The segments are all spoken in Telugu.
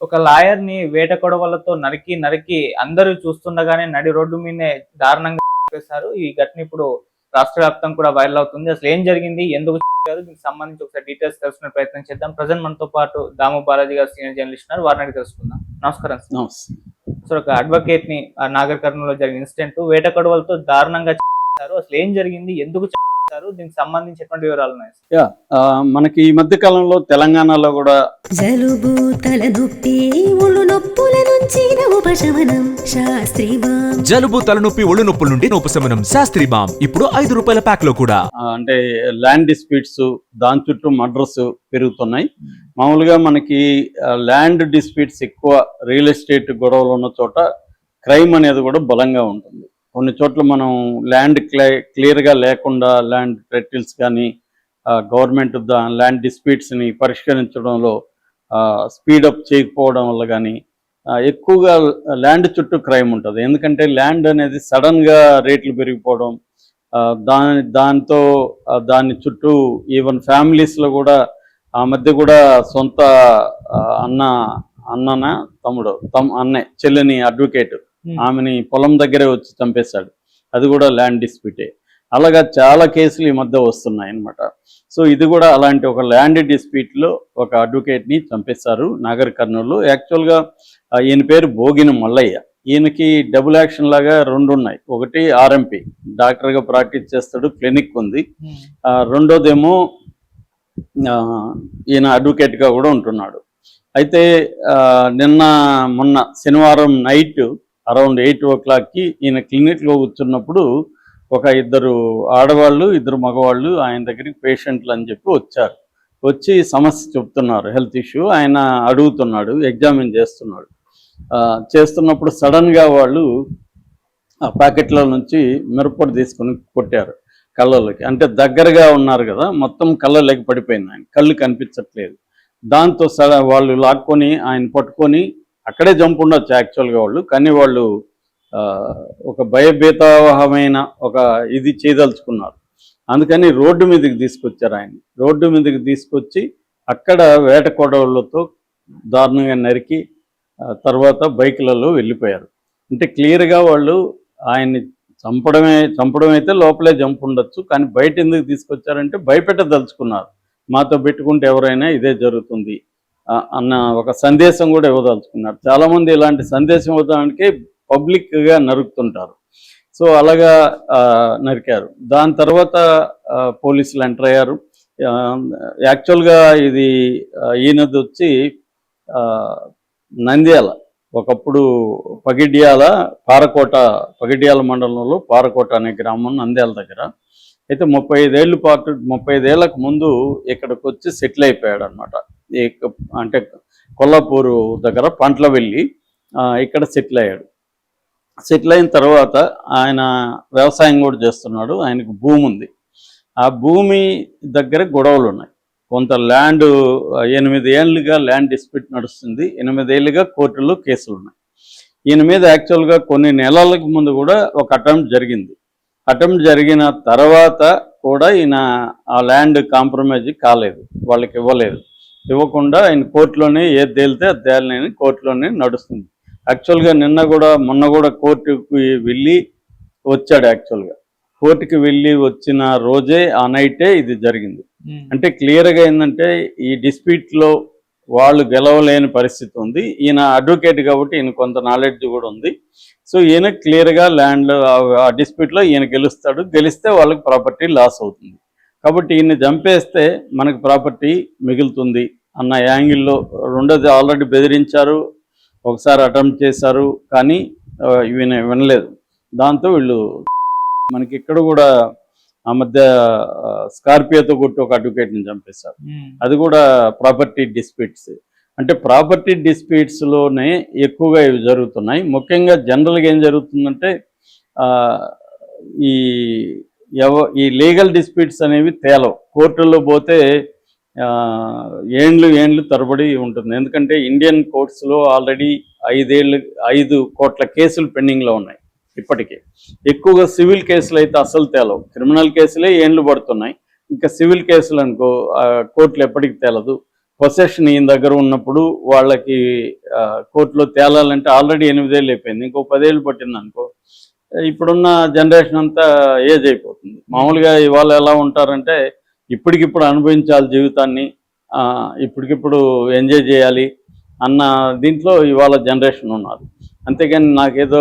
ఒక లాయర్ ని వేట కొడవలతో నరికి నరికి అందరూ చూస్తుండగానే నడి రోడ్డు మీదనే దారుణంగా చేశారు. ఈ ఘటన ఇప్పుడు రాష్ట్ర వ్యాప్తంగా కూడా వైరల్ అవుతుంది. అసలు ఏం జరిగింది, ఎందుకు చేశారు, దీనికి సంబంధించి ఒకసారి డీటెయిల్స్ తెలుసుకునే ప్రయత్నం చేద్దాం. ప్రజెంట్ మనతో పాటు దాము బాలాజీ గారు సీనియర్ జర్నలిస్ట్ ఉన్నారు, వారిని అడిగి తెలుసుకుందాం. నమస్కారం సార్. సార్, ఒక అడ్వకేట్ ని నాగర్ కర్నూలులో జరిగిన ఇన్సిడెంట్ వేట కొడవలతో దారుణంగా చేశారు. అసలు ఏం జరిగింది, ఎందుకు చేశారు, దీనికి సంబంధించి ఎటువంటి వివరాలు ఉన్నాయి? మనకి ఈ మధ్య కాలంలో తెలంగాణలో కూడా జలుబు తలనొప్పి ఒళ్ళు నొప్పుల నుంచి ఉపశమనం శాస్త్రీ బామ్. జలుబు తలనొప్పి ఒళ్ళు నొప్పుల నుండి ఉపశమనం శాస్త్రీ బామ్ ఇప్పుడు ₹5 ప్యాక్ లో కూడా. అంటే ల్యాండ్ డిస్ప్యూట్స్, దాని చుట్టూ మర్డర్స్ పెరుగుతున్నాయి. మామూలుగా మనకి ల్యాండ్ డిస్ప్యూట్స్ ఎక్కువ రియల్ ఎస్టేట్ గొడవలు ఉన్న చోట క్రైమ్ అనేది కూడా బలంగా ఉంటుంది. కొన్ని చోట్ల మనం ల్యాండ్ క్లియర్గా లేకుండా ల్యాండ్ టైటిల్స్ కానీ గవర్నమెంట్ ల్యాండ్ డిస్ప్యూట్స్ని పరిష్కరించడంలో స్పీడప్ చేయకపోవడం వల్ల కానీ ఎక్కువగా ల్యాండ్ చుట్టూ క్రైమ్ ఉంటుంది. ఎందుకంటే ల్యాండ్ అనేది సడన్గా రేట్లు పెరిగిపోవడం, దాంతో దాని చుట్టూ ఈవెన్ ఫ్యామిలీస్లో కూడా ఆ మధ్య కూడా సొంత అన్నయ్య చెల్లిని అడ్వకేట్ ఆమెని పొలం దగ్గరే వచ్చి చంపేశాడు. అది కూడా ల్యాండ్ డిస్ప్యూటే. అలాగా చాలా కేసులు ఈ మధ్య వస్తున్నాయి అన్నమాట. సో ఇది కూడా అలాంటి ఒక ల్యాండ్ డిస్ప్యూట్లో ఒక అడ్వకేట్ని చంపేశారు నాగర్ కర్నూలు. యాక్చువల్గా ఈయన పేరు భోగిన మల్లయ్య. ఈయనకి డబుల్ యాక్షన్ లాగా 2 ఉన్నాయి. ఒకటి ఆర్ఎంపీ, డాక్టర్గా ప్రాక్టీస్ చేస్తాడు, క్లినిక్ ఉంది. రెండోదేమో ఈయన అడ్వకేట్గా కూడా ఉంటున్నాడు. అయితే మొన్న శనివారం నైట్ అరౌండ్ 8 o'clockకి ఈయన క్లినిక్లో కూర్చున్నప్పుడు ఒక 2 ఆడవాళ్ళు 2 మగవాళ్ళు ఆయన దగ్గరికి పేషెంట్లు అని చెప్పి వచ్చారు. వచ్చి సమస్య చెప్తున్నారు, హెల్త్ ఇష్యూ. ఆయన అడుగుతున్నాడు, ఎగ్జామిన్ చేస్తున్నప్పుడు సడన్గా వాళ్ళు ఆ ప్యాకెట్ల నుంచి మిరపొడి తీసుకొని కొట్టారు కళ్ళలోకి. అంటే దగ్గరగా ఉన్నారు కదా, మొత్తం కళ్ళలోకి పడిపోయింది. ఆయన కళ్ళు కనిపించట్లేదు. దాంతో వాళ్ళు లాక్కొని ఆయన పట్టుకొని అక్కడే జంప్ ఉండొచ్చు యాక్చువల్గా వాళ్ళు, కానీ వాళ్ళు ఒక భయభీతావహమైన ఒక ఇది చేయదలుచుకున్నారు. అందుకని రోడ్డు మీదకి తీసుకొచ్చారు. ఆయన రోడ్డు మీదకి తీసుకొచ్చి అక్కడ వేట కొడవలతో దారుణంగా నరికి తర్వాత బైకులలో వెళ్ళిపోయారు. అంటే క్లియర్గా వాళ్ళు ఆయన్ని చంపడం అయితే లోపలే జంప్ ఉండొచ్చు, కానీ బయట ఎందుకు తీసుకొచ్చారంటే భయపెట్టదలుచుకున్నారు. మాతో పెట్టుకుంటే ఎవరైనా ఇదే జరుగుతుంది అన్న ఒక సందేశం కూడా ఇవ్వదలుచుకున్నారు. చాలామంది ఇలాంటి సందేశం ఇవ్వడానికి పబ్లిక్గా నరుకుతుంటారు. సో అలాగా నరికారు. దాని తర్వాత పోలీసులు ఎంటర్ అయ్యారు. యాక్చువల్గా ఇది ఈయనది వచ్చి నంద్యాల, ఒకప్పుడు పగిడ్యాల పగిడ్యాల మండలంలో పారకోట అనే గ్రామం నంద్యాల దగ్గర. అయితే 35 ఏళ్లకు ముందు ఇక్కడికి వచ్చి సెటిల్ అయిపోయాడు అనమాట. అంటే కొల్లాపూరు దగ్గర పంట్లవెల్లి ఇక్కడ సెటిల్ అయ్యాడు. సెటిల్ అయిన తర్వాత ఆయన వ్యవసాయం కూడా చేస్తున్నాడు. ఆయనకు భూమి ఉంది. ఆ భూమి దగ్గర గొడవలు ఉన్నాయి. కొంత ల్యాండ్ 8 ఏళ్ళుగా ల్యాండ్ డిస్ప్యూట్ నడుస్తుంది. 8 ఏళ్ళుగా కోర్టులో కేసులు ఉన్నాయి. ఈయన మీద యాక్చువల్గా కొన్ని నెలలకు ముందు కూడా ఒక అటెంప్ట్ జరిగింది. అటెంప్ట్ జరిగిన తర్వాత కూడా ఈయన ఆ ల్యాండ్ కాంప్రమైజ్ కాలేదు, వాళ్ళకి ఇవ్వకుండా ఆయన కోర్టులోనే ఏది తేలితే అది తేలని కోర్టులోనే నడుస్తుంది. యాక్చువల్గా మొన్న కూడా కోర్టుకి వెళ్ళి వచ్చాడు. యాక్చువల్గా కోర్టుకి వెళ్ళి వచ్చిన రోజే ఆ నైటే ఇది జరిగింది. అంటే క్లియర్గా ఏంటంటే ఈ డిస్ప్యూట్లో వాళ్ళు గెలవలేని పరిస్థితి ఉంది. ఈయన అడ్వకేట్ కాబట్టి ఈయన కొంత నాలెడ్జ్ కూడా ఉంది. సో ఈయన క్లియర్గా ల్యాండ్ ఆ డిస్ప్యూట్లో ఈయన గెలిస్తే వాళ్ళకి ప్రాపర్టీ లాస్ అవుతుంది. కాబట్టి ఈయన చంపేస్తే మనకు ప్రాపర్టీ మిగులుతుంది అన్న యాంగిల్లో. రెండోది ఆల్రెడీ బెదిరించారు, ఒకసారి అటెంప్ట్ చేశారు, కానీ ఈయన వినలేదు. దాంతో వీళ్ళు మనకి ఇక్కడ కూడా ఆ మధ్య స్కార్పియోతో కొట్టి ఒక అడ్వకేట్ని చంపేశారు. అది కూడా ప్రాపర్టీ డిస్ప్యూట్స్. అంటే ప్రాపర్టీ డిస్ప్యూట్స్లోనే ఎక్కువగా ఇవి జరుగుతున్నాయి. ముఖ్యంగా జనరల్గా ఏం జరుగుతుందంటే ఈ లీగల్ డిస్ప్యూట్స్ అనేవి తేలవు. కోర్టుల్లో పోతే ఏండ్లు తరబడి ఉంటుంది. ఎందుకంటే ఇండియన్ కోర్ట్స్లో ఆల్రెడీ 5 కోట్ల కేసులు పెండింగ్లో ఉన్నాయి. ఇప్పటికే ఎక్కువగా సివిల్ కేసులు అయితే అసలు తేలవు. క్రిమినల్ కేసులే ఏండ్లు పడుతున్నాయి. ఇంకా సివిల్ కేసులు అనుకో కోర్టులు ఎప్పటికి తేలదు. పొసెషన్ ఈయన దగ్గర ఉన్నప్పుడు వాళ్ళకి కోర్టులో తేలాలంటే ఆల్రెడీ 8 ఏళ్ళు అయిపోయింది, ఇంకో 10 ఏళ్ళు పట్టింది అనుకో, ఇప్పుడున్న జనరేషన్ అంతా ఏజ్ అయిపోతుంది. మామూలుగా ఇవాళ ఎలా ఉంటారంటే ఇప్పటికిప్పుడు అనుభవించాలి జీవితాన్ని, ఇప్పటికిప్పుడు ఎంజాయ్ చేయాలి అన్న దీంట్లో ఇవాళ జనరేషన్ ఉన్నారు. అంతేగాని నాకేదో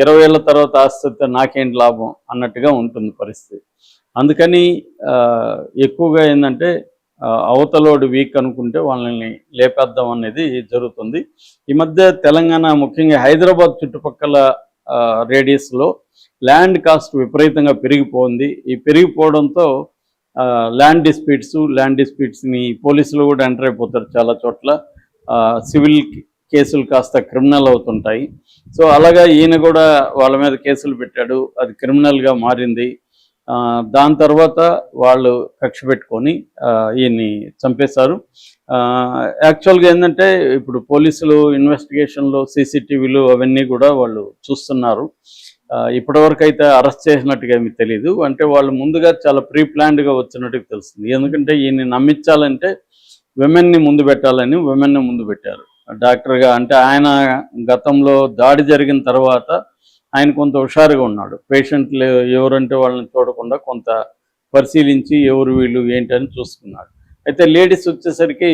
20 ఏళ్ళ తర్వాత ఆస్తి నాకేంటి లాభం అన్నట్టుగా ఉంటుంది పరిస్థితి. అందుకని ఎక్కువగా ఏంటంటే అవతలోడు వీక్ అనుకుంటే వాళ్ళని లేపేద్దాం అనేది జరుగుతుంది. ఈ మధ్య తెలంగాణ ముఖ్యంగా హైదరాబాద్ చుట్టుపక్కల రేడియస్లో ల్యాండ్ కాస్ట్ విపరీతంగా పెరిగిపోయింది. ఈ పెరిగిపోవడంతో ల్యాండ్ డిస్ప్యూట్స్ని పోలీసులు కూడా ఎంటర్ అయిపోతారు చాలా చోట్ల. సివిల్ కేసులు కాస్త క్రిమినల్ అవుతుంటాయి. సో అలాగా ఈయన కూడా వాళ్ళ మీద కేసులు పెట్టాడు, అది క్రిమినల్గా మారింది. దాని తర్వాత వాళ్ళు కక్ష పెట్టుకొని ఈయన్ని చంపేశారు. యాక్చువల్గా ఏంటంటే ఇప్పుడు పోలీసులు ఇన్వెస్టిగేషన్లో సీసీటీవీలు అవన్నీ కూడా వాళ్ళు చూస్తున్నారు. ఇప్పటివరకు అయితే అరెస్ట్ చేసినట్టుగా ఏమీ తెలియదు. అంటే వాళ్ళు ముందుగా చాలా ప్రీ ప్లాన్డ్గా వచ్చినట్టుగా తెలుస్తుంది. ఎందుకంటే ఈయన్ని నమ్మించాలంటే విమెన్ని ముందు పెట్టారు డాక్టర్గా. అంటే ఆయన గతంలో దాడి జరిగిన తర్వాత ఆయన కొంత హుషారుగా ఉన్నాడు. పేషెంట్లు ఎవరంటే వాళ్ళని చూడకుండా కొంత పరిశీలించి ఎవరు వీళ్ళు ఏంటి అని చూసుకున్నాడు. అయితే లేడీస్ వచ్చేసరికి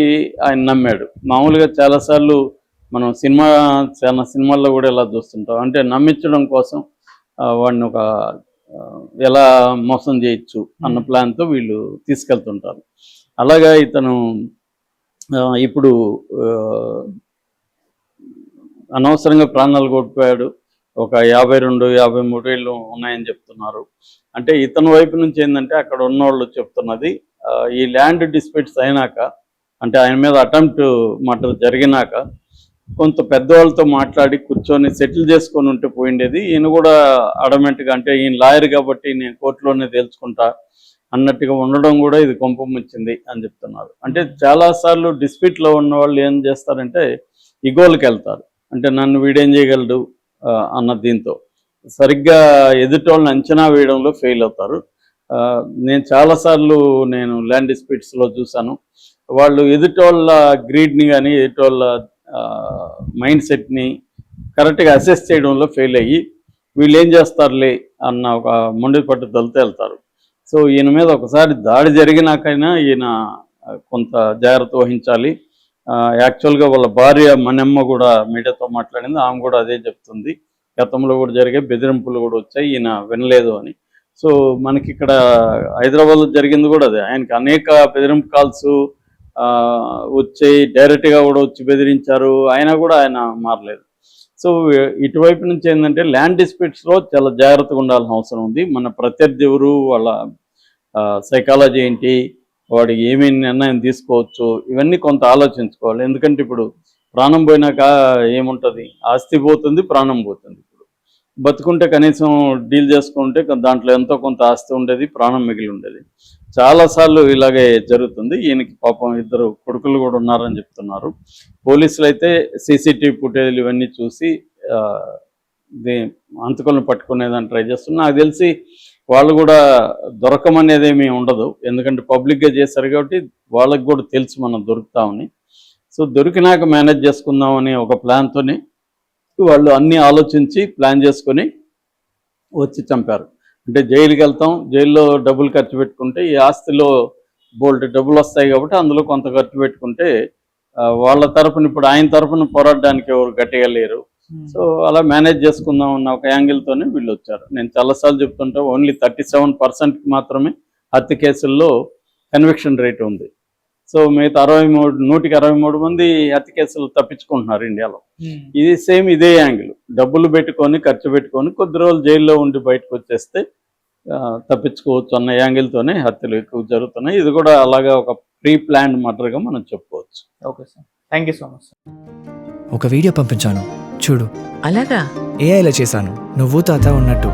ఆయన నమ్మాడు. మామూలుగా చాలాసార్లు మనం చాలా సినిమాల్లో కూడా ఇలా చూస్తుంటాం. అంటే నమ్మించడం కోసం వాడిని ఒక ఎలా మోసం చేయొచ్చు అన్న ప్లాన్తో వీళ్ళు తీసుకెళ్తుంటారు. అలాగా ఇతను ఇప్పుడు అనవసరంగా ప్రాణాలు కోల్పోయాడు. ఒక 52-53 ఏళ్ళు ఉన్నాయని చెప్తున్నారు. అంటే ఇతని వైపు నుంచి ఏంటంటే అక్కడ ఉన్నవాళ్ళు చెప్తున్నది, ఈ ల్యాండ్ డిస్ప్యూట్స్ అయినాక, అంటే ఆయన మీద అటెంప్ట్ మర్డర్ జరిగినాక కొంత పెద్దవాళ్ళతో మాట్లాడి కూర్చొని సెటిల్ చేసుకొని ఉంటే పోయిండేది. ఈయన కూడా అడమెంట్గా, అంటే ఈయన లాయర్ కాబట్టి నేను కోర్టులోనే తేల్చుకుంటా అన్నట్టుగా ఉండడం కూడా ఇది కొంపముచ్చింది అని చెప్తున్నారు. అంటే చాలాసార్లు డిస్ప్యూట్లో ఉన్న వాళ్ళు ఏం చేస్తారంటే ఇగోలకు వెళ్తారు. అంటే నన్ను వీడేం చేయగలడు అన్న దీంతో సరిగ్గా ఎదుటోళ్ళని అంచనా వేయడంలో ఫెయిల్ అవుతారు. నేను చాలాసార్లు ల్యాండ్ డిస్ప్యూట్స్లో చూశాను. వాళ్ళు ఎదుటోళ్ళ గ్రీడ్ని కానీ ఎదుటోళ్ళ మైండ్ సెట్ని కరెక్ట్గా అసెస్ చేయడంలో ఫెయిల్ అయ్యి వీళ్ళు ఏం చేస్తారులే అన్న ఒక మొండి పట్టుదలతో వెళ్తారు. సో ఈయన మీద ఒకసారి దాడి జరిగినాకైనా ఈయన కొంత జాగ్రత్త వహించాలి. యాక్చువల్గా వాళ్ళ భార్య మనమ్మ కూడా మీడియాతో మాట్లాడింది. ఆమె కూడా అదే చెప్తుంది, గతంలో కూడా జరిగే బెదిరింపులు కూడా వచ్చాయి, ఈయన వినలేదు అని. సో మనకి ఇక్కడ హైదరాబాద్లో జరిగింది కూడా అదే. ఆయనకి అనేక బెదిరింపు కాల్స్ వచ్చాయి, డైరెక్ట్గా కూడా వచ్చి బెదిరించారు, అయినా కూడా ఆయన మారలేదు. సో ఇటువైపు నుంచి ఏంటంటే ల్యాండ్ డిస్ప్యూట్స్లో చాలా జాగ్రత్తగా ఉండాల్సిన అవసరం ఉంది. మన ప్రత్యర్థి ఎవరు, వాళ్ళ సైకాలజీ ఏంటి, వాడికి ఏమీ నిర్ణయం తీసుకోవచ్చు, ఇవన్నీ కొంత ఆలోచించుకోవాలి. ఎందుకంటే ఇప్పుడు ప్రాణం పోయినాక ఏముంటుంది, ఆస్తి పోతుంది, ప్రాణం పోతుంది. ఇప్పుడు బతుకుంటే కనీసం డీల్ చేసుకుంటే దాంట్లో ఎంతో కొంత ఆస్తి ఉండేది, ప్రాణం మిగిలి ఉండేది. చాలాసార్లు ఇలాగే జరుగుతుంది. ఈయనకి పాపం 2 కొడుకులు కూడా ఉన్నారని చెప్తున్నారు. పోలీసులు అయితే సీసీటీవీ ఫుటేజ్లు ఇవన్నీ చూసి అంతకులను పట్టుకునేదాన్ని ట్రై చేస్తున్నారు. నాకు తెలిసి వాళ్ళు కూడా దొరకమనేదేమీ ఉండదు, ఎందుకంటే పబ్లిక్గా చేశారు కాబట్టి వాళ్ళకి కూడా తెలుసు మనం దొరుకుతామని. సో దొరికినాక మేనేజ్ చేసుకుందామని ఒక ప్లాన్తోనే వాళ్ళు అన్నీ ఆలోచించి ప్లాన్ చేసుకొని వచ్చి చంపారు. అంటే జైలుకి వెళ్తాం, జైల్లో డబ్బులు ఖర్చు పెట్టుకుంటే ఈ ఆస్తిలో బోల్డ్ డబ్బులు వస్తాయి కాబట్టి అందులో కొంత ఖర్చు పెట్టుకుంటే వాళ్ళ తరఫున ఇప్పుడు ఆయన తరఫున పోరాడడానికి ఎవరు గట్టిగా లేరు. సో అలా మేనేజ్ చేసుకుందాం అన్న ఒక యాంగిల్తోనే వీళ్ళు వచ్చారు. నేను చాలాసార్లు చెప్తుంటా, ఓన్లీ 37% మాత్రమే హత్య కేసుల్లో కన్విక్షన్ రేట్ ఉంది. సో మిగతా 163 మంది హత్య కేసులు తప్పించుకుంటున్నారు ఇండియాలో. ఇది సేమ్ ఇదే యాంగిల్, డబ్బులు పెట్టుకొని ఖర్చు పెట్టుకొని కొద్ది రోజులు జైల్లో ఉండి బయటకు వచ్చేస్తే తప్పించుకోవచ్చు అన్న యాంగిల్తోనే హత్యలు ఎక్కువ జరుగుతున్నాయి. ఇది కూడా అలాగా ఒక ప్రీ ప్లాన్డ్ మర్డర్గా మనం చెప్పుకోవచ్చు. Okay sir, thank you so much. ఒక వీడియో పంపించాను చూడు. అలాగా? ఏఐలో చేశాను, నువ్వు తాత ఉన్నట్టు.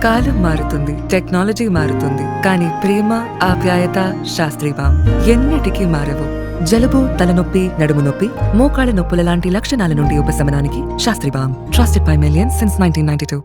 కాలం మారుతుంది, టెక్నాలజీ మారుతుంది, కానీ ప్రేమ, ఆప్యాయత, శాస్త్రీ బామ్ ఎన్నటికీ మారవు. జలుబు, తలనొప్పి, నడుము నొప్పి, మోకాళ్ళ నొప్పుల లాంటి లక్షణాల నుండి ఉపశమనానికి Shastri balm. Trusted by millions since 1992.